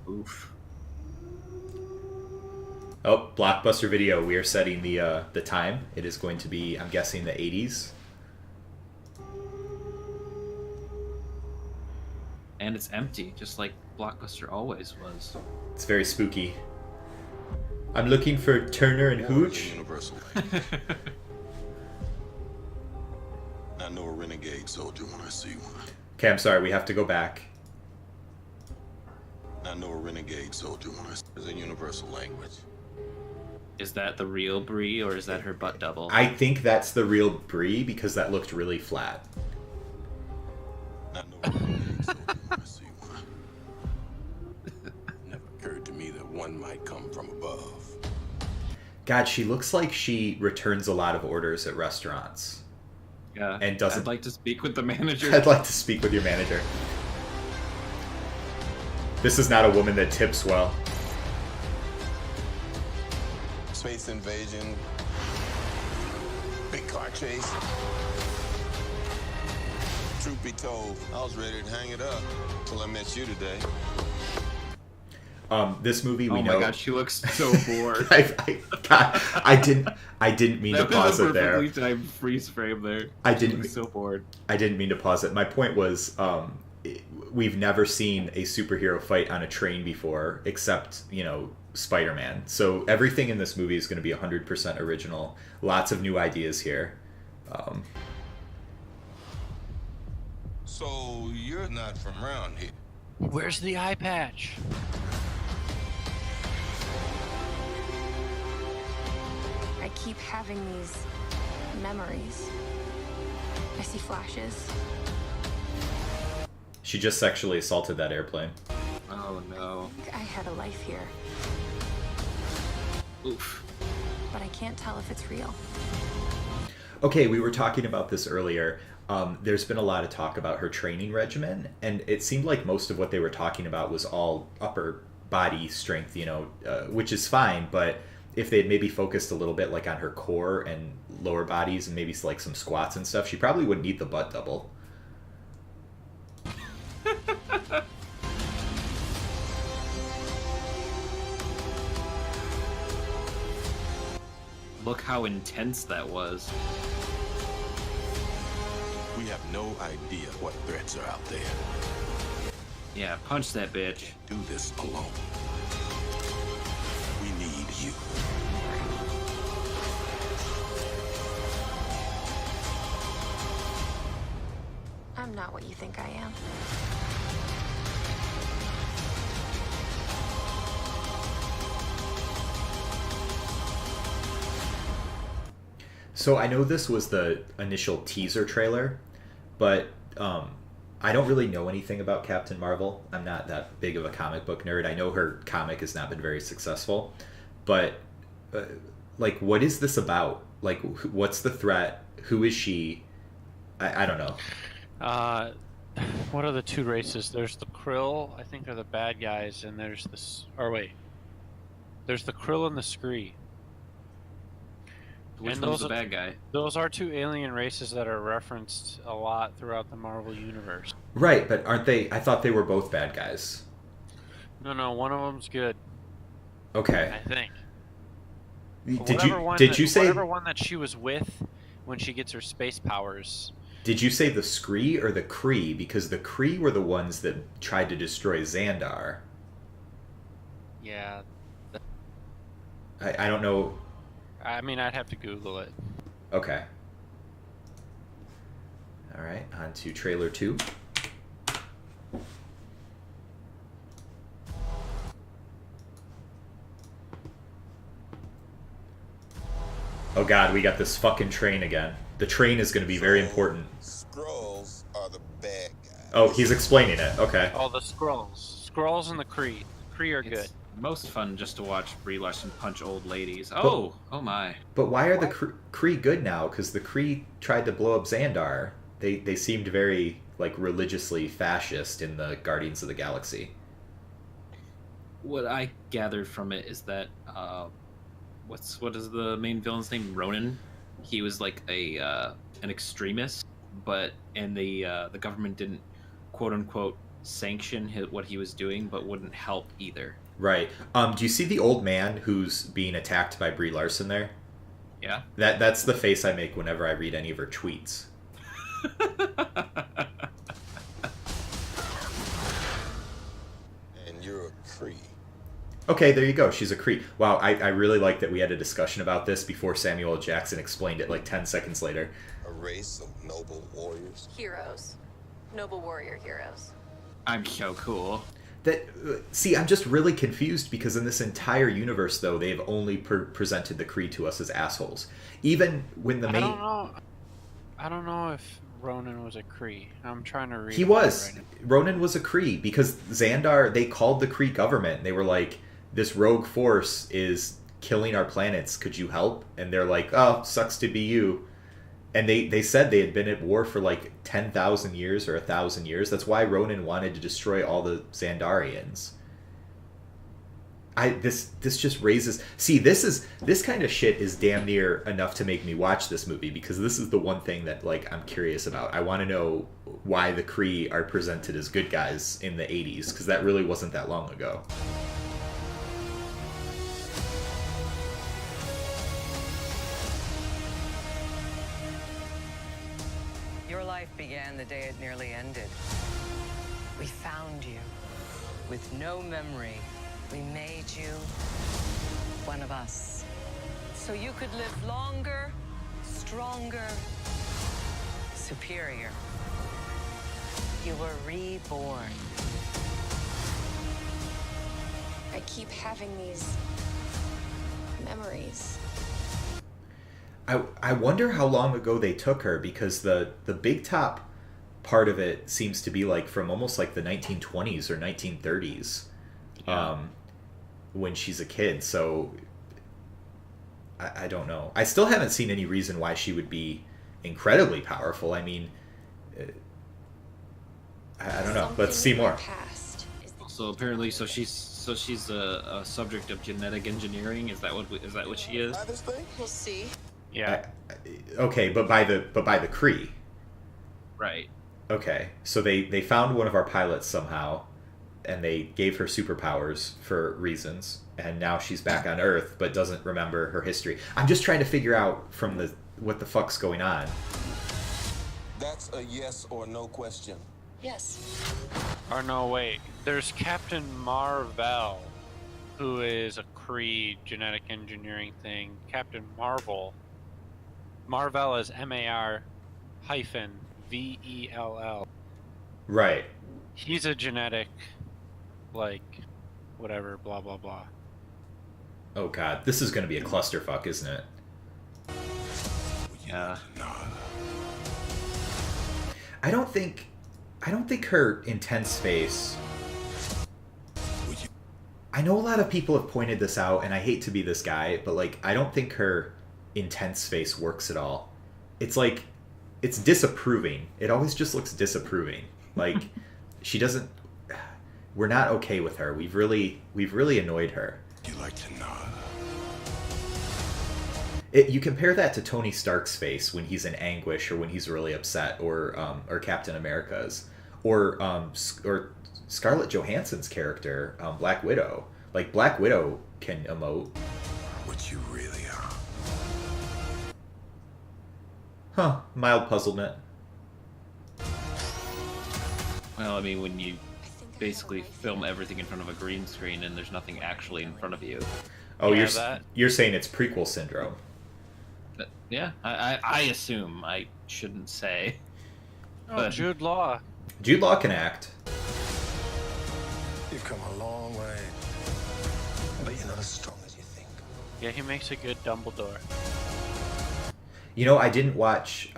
Oof. Oh, Blockbuster Video. We are setting the time. It is going to be, I'm guessing, the 80s. And it's empty, just like Blockbuster always was. It's very spooky. I'm looking for Turner and War is a Hooch. universal language. I know a renegade soldier when I see one. Okay, I'm sorry. We have to go back. I know a renegade soldier when I see it's a universal language. Is that the real Brie, or is that her butt double? I think that's the real Brie because that looked really flat. I know a renegade soldier when I see one. Never occurred to me that one might come from above. God, she looks like she returns a lot of orders at restaurants. Yeah. And doesn't. I'd like to speak with the manager. I'd like to speak with your manager. This is not a woman that tips well. Space invasion. Big car chase. Truth be told, I was ready to hang it up till I met you today. This movie we oh know. my god, she looks so bored. God, I didn't mean to pause it there. Perfectly timed freeze frame there. I She didn't. looks so bored. I didn't mean to pause it. My point was, we've never seen a superhero fight on a train before, except Spider-Man. So everything in this movie is going to be 100% original. Lots of new ideas here. So you're not from around here. Where's the eye patch? I keep having these memories. I see flashes. She just sexually assaulted that airplane. Oh no. I had a life here, Oof. but I can't tell if it's real. Okay, we were talking about this earlier. There's been a lot of talk about her training regimen, and it seemed like most of what they were talking about was all upper body strength, which is fine, but if they'd maybe focused a little bit like on her core and lower bodies and maybe like some squats and stuff, she probably wouldn't need the butt double. Look how intense that was. We have no idea what threats are out there. Yeah, punch that bitch. Do this alone. We need you. I'm not what you think I am. So I know this was the initial teaser trailer, but I don't really know anything about Captain Marvel. I'm not that big of a comic book nerd. I know her comic has not been very successful, but like, what is this about? Like, what's the threat? Who is she? I don't know. What are the two races? There's the Krill, I think are the bad guys, and there's this. Or wait, there's the Krill and the Scree. Which And one's those the are- bad guy? Those are two alien races that are referenced a lot throughout the Marvel universe. Right, but aren't they? I thought they were both bad guys. No, one of them's good, Okay. I think. Did you say whatever one that she was with when she gets her space powers? Did you say the Scree or the Kree? Because the Kree were the ones that tried to destroy Xandar. Yeah, I don't know. I mean I'd have to Google it. Okay. All right, on to trailer 2. Oh god, we got this fucking train again. The train is going to be very important. Skrulls are the bad guys. Oh, he's explaining it. Okay. Oh, the Skrulls and the Kree. Kree are good. It's most fun just to watch Brie Larson punch old ladies. Oh my. But why are the Kree good now? Because the Kree tried to blow up Xandar. They seemed very like religiously fascist in the Guardians of the Galaxy. What I gathered from it is that what is the main villain's name? Ronan. He was like an extremist, and the government didn't quote unquote sanction what he was doing, but wouldn't help either. Right. Do you see the old man who's being attacked by Brie Larson there? Yeah. That's the face I make whenever I read any of her tweets. And you're a Cree. Okay, there you go. She's a Cree. Wow, I really like that we had a discussion about this before Samuel L. Jackson explained it like 10 seconds later. A race of noble warriors. Heroes. Noble warrior heroes. I'm so cool. See, I'm just really confused because in this entire universe, though, they've only presented the Kree to us as assholes. Even when the main... I don't know if Ronan was a Kree. I'm trying to read. He was. Right, Ronan was a Kree because Xandar, they called the Kree government. They were like, this rogue force is killing our planets. Could you help? And they're like, oh, sucks to be you. And they said they had been at war for like 10,000 years or 1,000 years. That's why Ronan wanted to destroy all the Xandarians. This just raises... See, this kind of shit is damn near enough to make me watch this movie, because this is the one thing that like I'm curious about. I want to know why the Kree are presented as good guys in the 80s, because that really wasn't that long ago. Your life began the day it nearly ended. We found you with no memory. We made you one of us, so you could live longer, stronger, superior. You were reborn. I keep having these memories. I wonder how long ago they took her, because the big top part of it seems to be like from almost like the 1920s or 1930s. Yeah. When she's a kid, so I don't know. I still haven't seen any reason why she would be incredibly powerful. I mean, I don't know. Let's see more. So apparently, she's a subject of genetic engineering. Is that what she is? We'll see. Yeah. Okay, but by the Kree. Right. Okay, so they found one of our pilots somehow, and they gave her superpowers for reasons, and now she's back on Earth but doesn't remember her history. I'm just trying to figure out from what the fuck's going on. That's a yes or no question. Yes. Or no, wait. There's Captain Marvel, who is a Kree genetic engineering thing. Captain Marvel. Marvel is MAR-VELL. Right. He's a genetic, like, whatever, blah, blah, blah. Oh god, this is going to be a clusterfuck, isn't it? Yeah. I don't think her intense face... I know a lot of people have pointed this out, and I hate to be this guy, but like, I don't think her intense face works at all. It's like, it's disapproving. It always just looks disapproving. Like, she doesn't... We're not okay with her. We've really annoyed her. You like to know. You compare that to Tony Stark's face when he's in anguish, or when he's really upset, or Captain America's, or Scarlett Johansson's character, Black Widow. Like, Black Widow can emote. What you really are. Huh. Mild puzzlement. Well, I mean, when you basically film everything in front of a green screen and there's nothing actually in front of you. Oh, Yeah, you're saying it's prequel syndrome. Yeah, I assume. I shouldn't say. Oh, But- Jude Law. Jude Law can act. You've come a long way, but you're not as strong as you think. Yeah, he makes a good Dumbledore. You know, I didn't watch...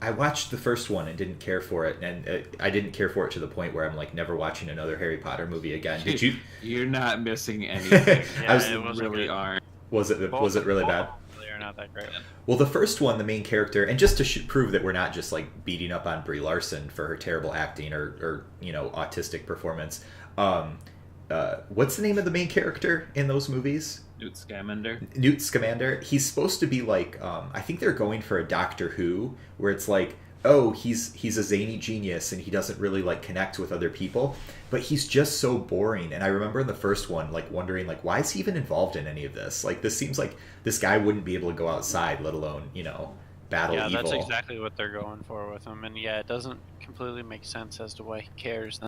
I watched the first one and didn't care for it, and I didn't care for it to the point where I'm like never watching another Harry Potter movie again. Did you? You're not missing anything. I was- You it wasn't really good. aren't. Was it really bad? Really are not that great. Well, the first one, the main character, and just to prove that we're not just like beating up on Brie Larson for her terrible acting or autistic performance. What's the name of the main character in those movies? Newt Scamander. Newt Scamander. He's supposed to be like, I think they're going for a Doctor Who, where it's like oh, he's a zany genius and he doesn't really like connect with other people, but he's just so boring. And I remember in the first one like wondering like, why is he even involved in any of this? Like, this seems like this guy wouldn't be able to go outside, let alone, you know, battle evil. Yeah, that's exactly what they're going for with him. And yeah, it doesn't completely make sense as to why he cares.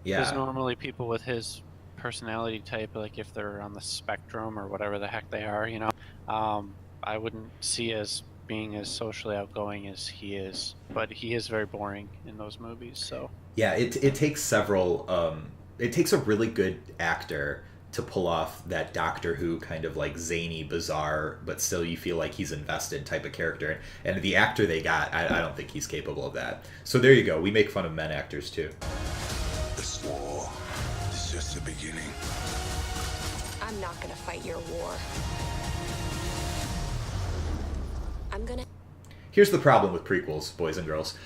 Yeah, because normally people with his personality type, like if they're on the spectrum or whatever the heck they are, you know, I wouldn't see as being as socially outgoing as he is, but he is very boring in those movies. So yeah, it takes several it takes a really good actor to pull off that Doctor Who kind of like zany, bizarre, but still you feel like he's invested type of character. And the actor they got, I don't think he's capable of that. So there you go. We make fun of men actors too. This war is just the beginning. I'm not gonna fight your war. I'm gonna... Here's the problem with prequels, boys and girls,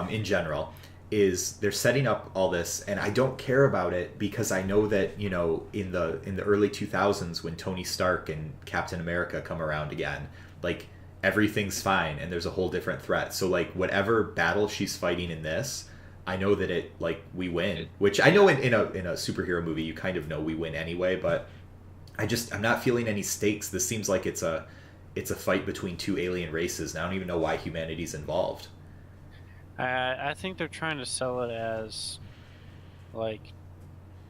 in general, is they're setting up all this, and I don't care about it because I know that, you know, in the early 2000s when Tony Stark and Captain America come around again, like, everything's fine and there's a whole different threat. So, like, whatever battle she's fighting in this, I know that it, like, we win. Which I know in a superhero movie you kind of know we win anyway, but I'm not feeling any stakes. This seems like it's a fight between two alien races, and I don't even know why humanity's involved. I think they're trying to sell it as, like,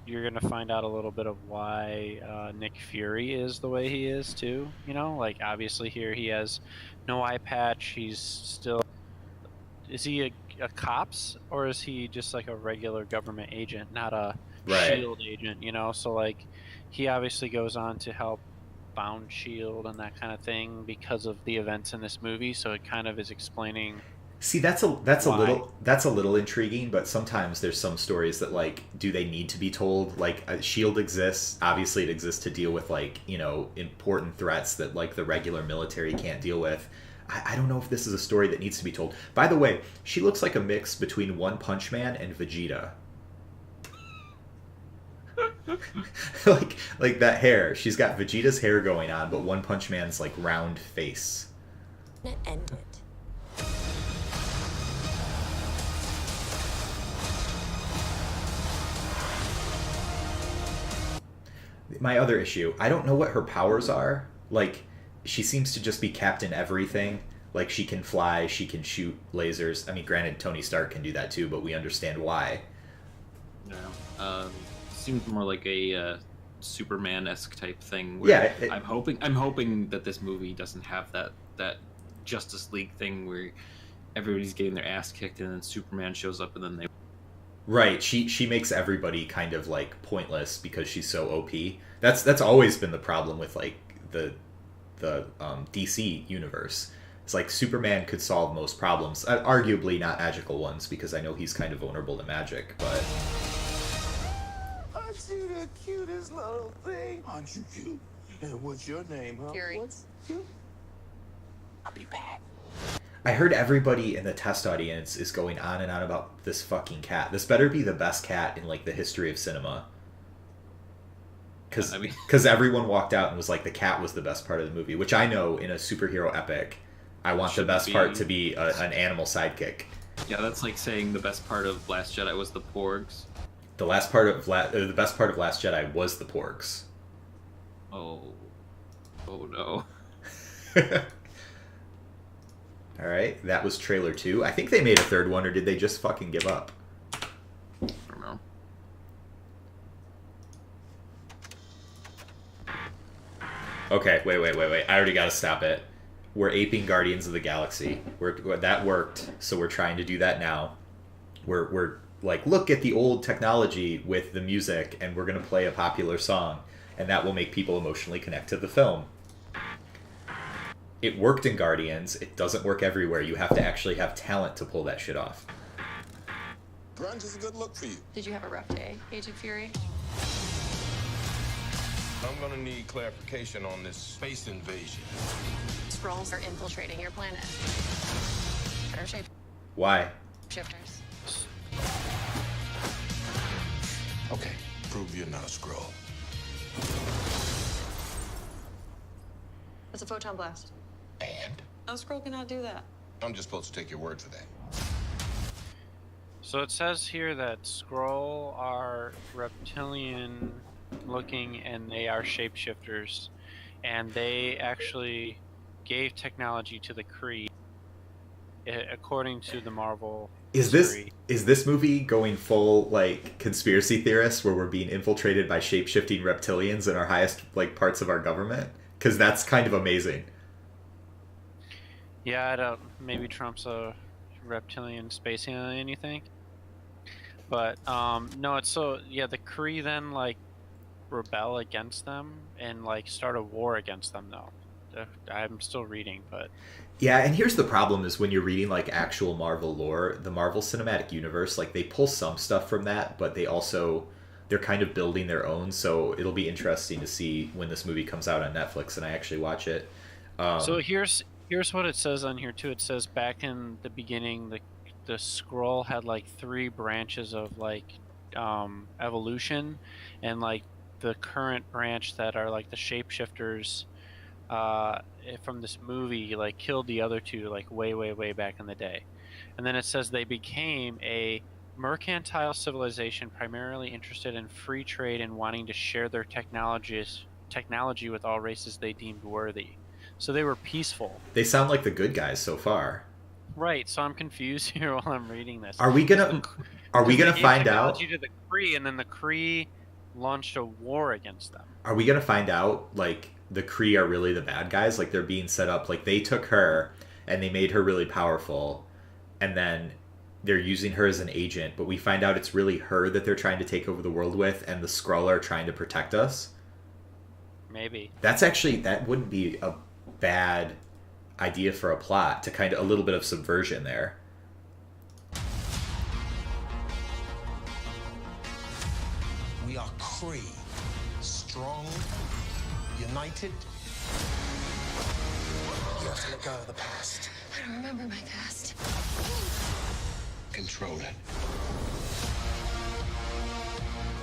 you're going to find out a little bit of why Nick Fury is the way he is, too. You know, like, obviously here he has no eye patch. He's still... Is he a cop's, or is he just, like, a regular government agent, not a SHIELD agent, you know? So, like, he obviously goes on to help found SHIELD and that kind of thing because of the events in this movie, so it kind of is explaining... See, that's a little intriguing, but sometimes there's some stories that, like, do they need to be told? Like, SHIELD exists. Obviously, it exists to deal with, like, you know, important threats that, like, the regular military can't deal with. I don't know if this is a story that needs to be told. By the way, she looks like a mix between One Punch Man and Vegeta. like that hair. She's got Vegeta's hair going on, but One Punch Man's, like, round face. End it. My other issue, I don't know what her powers are. Like, she seems to just be Captain Everything. Like, she can fly, she can shoot lasers. I mean, granted, Tony Stark can do that too, but we understand why. Yeah. Seems more like a Superman-esque type thing. Where Yeah. I'm hoping that this movie doesn't have that Justice League thing where everybody's getting their ass kicked and then Superman shows up and then they... Right, she makes everybody kind of, like, pointless because she's so OP. That's always been the problem with, like, the DC universe. It's like Superman could solve most problems, arguably not magical ones, because I know he's kind of vulnerable to magic, but... Aren't you the cutest little thing? Aren't you cute? And what's your name, huh? Fury. What's cute? I'll be back. I heard everybody in the test audience is going on and on about this fucking cat. This better be the best cat in, like, the history of cinema. Because everyone walked out and was like, the cat was the best part of the movie, which I know in a superhero epic, I want the best part to be an animal sidekick. Yeah, that's like saying the best part of Last Jedi was the Porgs. The best part of Last Jedi was the Porgs. Oh no. All right, that was trailer 2. I think they made a third one, or did they just fucking give up? I don't know. Okay, wait. I already gotta stop it. We're aping Guardians of the Galaxy. That worked, so we're trying to do that now. We're like, look at the old technology with the music, and we're gonna play a popular song, and that will make people emotionally connect to the film. It worked in Guardians. It doesn't work everywhere. You have to actually have talent to pull that shit off. Grunge is a good look for you. Did you have a rough day, Agent Fury? I'm gonna need clarification on this space invasion. Skrulls are infiltrating your planet. Better shape Why? shifters. Okay, prove you're not a Skrull. That's a photon blast. And? No Skrull cannot do that. I'm just supposed to take your word for that. So it says here that Skrull are reptilian looking and they are shapeshifters. And they actually gave technology to the Kree, according to the Marvel history. Is this movie going full like conspiracy theorist where we're being infiltrated by shape-shifting reptilians in our highest like parts of our government? Because that's kind of amazing. Yeah, I don't. Maybe Trump's a reptilian space alien, you think? But no, it's so yeah. The Kree then like rebel against them and like start a war against them. Though I'm still reading, but Yeah, and here's the problem is when you're reading like actual Marvel lore, the Marvel Cinematic Universe, like they pull some stuff from that, but they're kind of building their own, so it'll be interesting to see when this movie comes out on Netflix and I actually watch it. So here's what it says on here too. It says back in the beginning, the Skrull had like 3 branches of like evolution, and like the current branch that are like the shapeshifters from this movie like killed the other 2 like way back in the day. And then it says they became a mercantile civilization primarily interested in free trade and wanting to share their technology with all races they deemed worthy. So they were peaceful. They sound like the good guys so far. Right, so I'm confused here while I'm reading this. Are we gonna find out? To the Kree, and then the Kree launched a war against them. Are we gonna find out like the Kree are really the bad guys? Like they're being set up. Like they took her and they made her really powerful, and then they're using her as an agent. But we find out it's really her that they're trying to take over the world with, and the Skrull are trying to protect us. Maybe. That wouldn't be a bad idea for a plot, to kind of a little bit of subversion there. We are Kree. Strong, united. You have to let go of the past. I don't remember my past. Control it.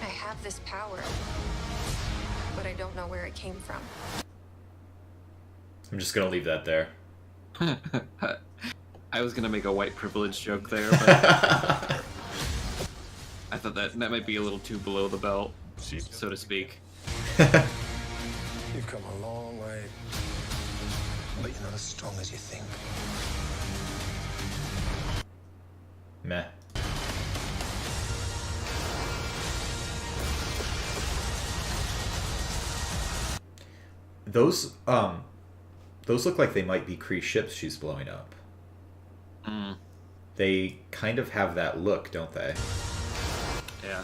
I have this power, but I don't know where it came from. I'm just gonna leave that there. I was gonna make a white privilege joke there, but I thought that might be a little too below the belt, so to speak. You've come a long way, but you're not as strong as you think. Meh. Those look like they might be Kree ships she's blowing up. Mm. They kind of have that look, don't they? Yeah.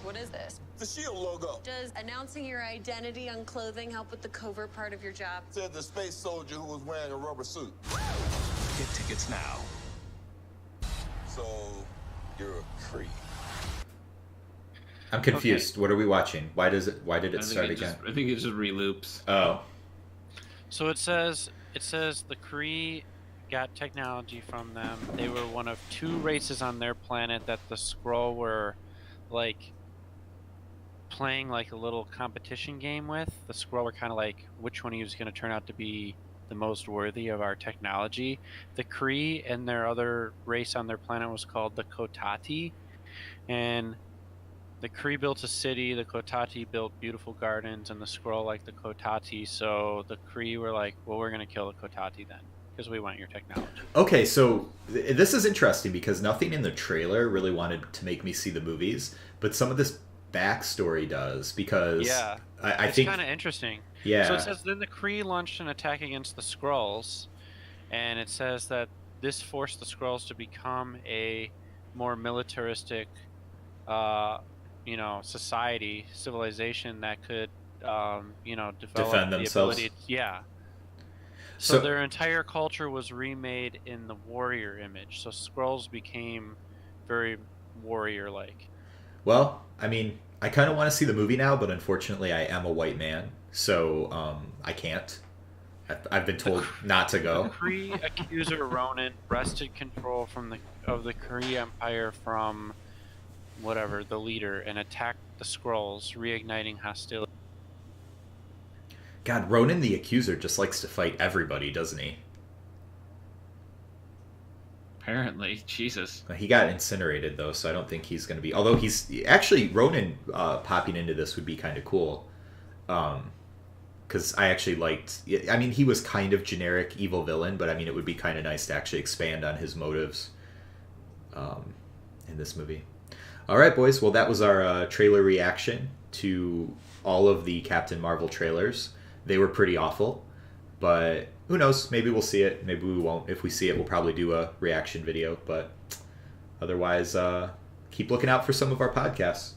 What is this? The SHIELD logo. Does announcing your identity on clothing help with the covert part of your job? Said the space soldier who was wearing a rubber suit. Get tickets now. So, you're a Kree. I'm confused. Okay. What are we watching? Why did it start again? I think it just reloops. Oh. So it says the Kree got technology from them. They were one of 2 races on their planet that the Skrull were like playing like a little competition game with. The Skrull were kind of like which one of you is going to turn out to be the most worthy of our technology. The Kree and their other race on their planet was called the Kotati, and the Kree built a city, the Kotati built beautiful gardens, and the Skrull liked the Kotati, so the Kree were like, well, we're going to kill the Kotati then, because we want your technology. Okay, so this is interesting, because nothing in the trailer really wanted to make me see the movies, but some of this backstory does, because yeah, I it's think... kind of interesting. Yeah. So it says, then the Kree launched an attack against the Skrulls, and it says that this forced the Skrulls to become a more militaristic society, civilization that could, develop defend themselves. The ability. Yeah. So their entire culture was remade in the warrior image. So Skrulls became very warrior-like. Well, I mean, I kind of want to see the movie now, but unfortunately I am a white man, so I can't. I've been told not to go. The Kree accuser Ronan wrested control of the Kree Empire from the leader, and attacked the Skrulls, reigniting hostility. God, Ronan the Accuser just likes to fight everybody, doesn't he? Apparently, Jesus. He got incinerated, though, so I don't think he's going to be... Although he's... Actually, Ronan popping into this would be kind of cool. Because I actually liked... I mean, he was kind of generic evil villain, but I mean, it would be kind of nice to actually expand on his motives in this movie. All right, boys. Well, that was our trailer reaction to all of the Captain Marvel trailers. They were pretty awful, but who knows? Maybe we'll see it. Maybe we won't. If we see it, we'll probably do a reaction video. But otherwise, keep looking out for some of our podcasts.